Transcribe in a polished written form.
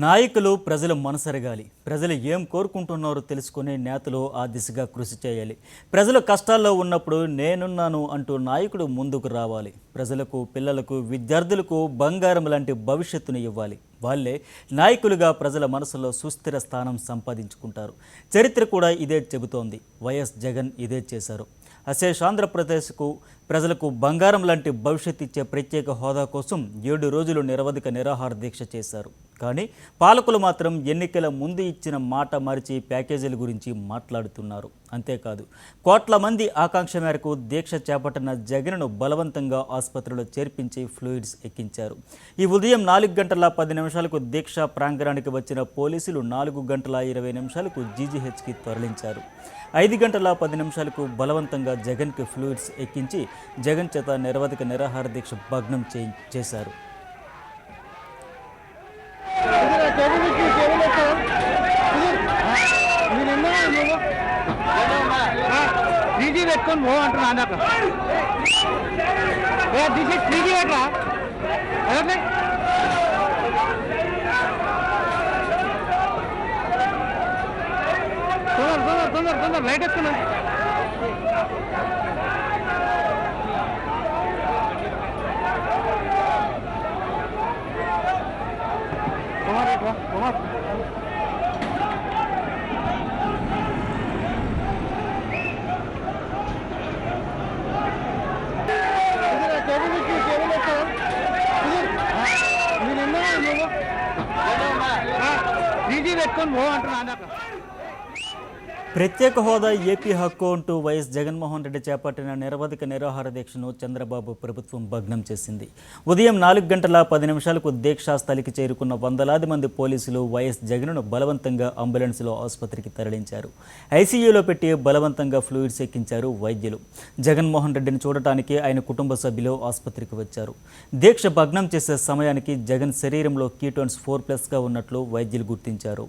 నాయకులు ప్రజల మనసెరగాలి. ప్రజలు ఏం కోరుకుంటున్నారో తెలుసుకుని నేతలు ఆ దిశగా కృషి చేయాలి. ప్రజలు కష్టాల్లో ఉన్నప్పుడు నేనున్నాను అంటూ నాయకుడు ముందుకు రావాలి. ప్రజలకు, పిల్లలకు, విద్యార్థులకు బంగారం లాంటి భవిష్యత్తును ఇవ్వాలి. వాళ్ళే నాయకులుగా ప్రజల మనసులో సుస్థిర స్థానం సంపాదించుకుంటారు. చరిత్ర కూడా ఇదే చెబుతోంది. వైఎస్ జగన్ ఇదే చేశారు. అశేష్ ఆంధ్రప్రదేశ్కు ప్రజలకు బంగారం లాంటి భవిష్యత్తు ఇచ్చే ప్రత్యేక హోదా కోసం 7 రోజులు నిరవధిక నిరాహార దీక్ష చేశారు. కానీ పాలకులు మాత్రం ఎన్నికల ముందు ఇచ్చిన మాట మరిచి ప్యాకేజీల గురించి మాట్లాడుతున్నారు. అంతేకాదు, కోట్ల మంది ఆకాంక్ష మేరకు దీక్ష చేపట్టిన జగన్ను బలవంతంగా ఆసుపత్రిలో చేర్పించి ఫ్లూయిడ్స్ ఎక్కించారు. ఈ ఉదయం 4 గంటల 10 నిమిషాలకు దీక్ష ప్రాంగణానికి వచ్చిన పోలీసులు 4 గంటల 20 నిమిషాలకు జీజీహెచ్కి తరలించారు. 5 గంటల 10 నిమిషాలకు బలవంతంగా జగన్కి ఫ్లూయిడ్స్ ఎక్కించి జగన్ చేత నిరవధిక నిరాహార దీక్ష భగ్నం చేశారు. తొందర లైట్ వేసుకున్నా పెట్టుకొని పోవంటున్నా. ప్రత్యేక హోదా ఏపీ హక్కు అంటూ వైఎస్ జగన్మోహన్ రెడ్డి చేపట్టిన నిరవధిక నిరాహార దీక్షను చంద్రబాబు ప్రభుత్వం భగ్నం చేసింది. ఉదయం 4 గంటల 10 నిమిషాలకు దీక్షా స్థలికి చేరుకున్న వందలాది మంది పోలీసులు వైఎస్ జగన్ను బలవంతంగా అంబులెన్స్లో ఆసుపత్రికి తరలించారు. ఐసీయూలో పెట్టి బలవంతంగా ఫ్లూయిడ్స్ ఎక్కించారు వైద్యులు. జగన్మోహన్ రెడ్డిని చూడటానికి ఆయన కుటుంబ సభ్యులు ఆసుపత్రికి వచ్చారు. దీక్ష భగ్నం చేసే సమయానికి జగన్ శరీరంలో కీటోన్స్ 4+గా ఉన్నట్లు వైద్యులు గుర్తించారు.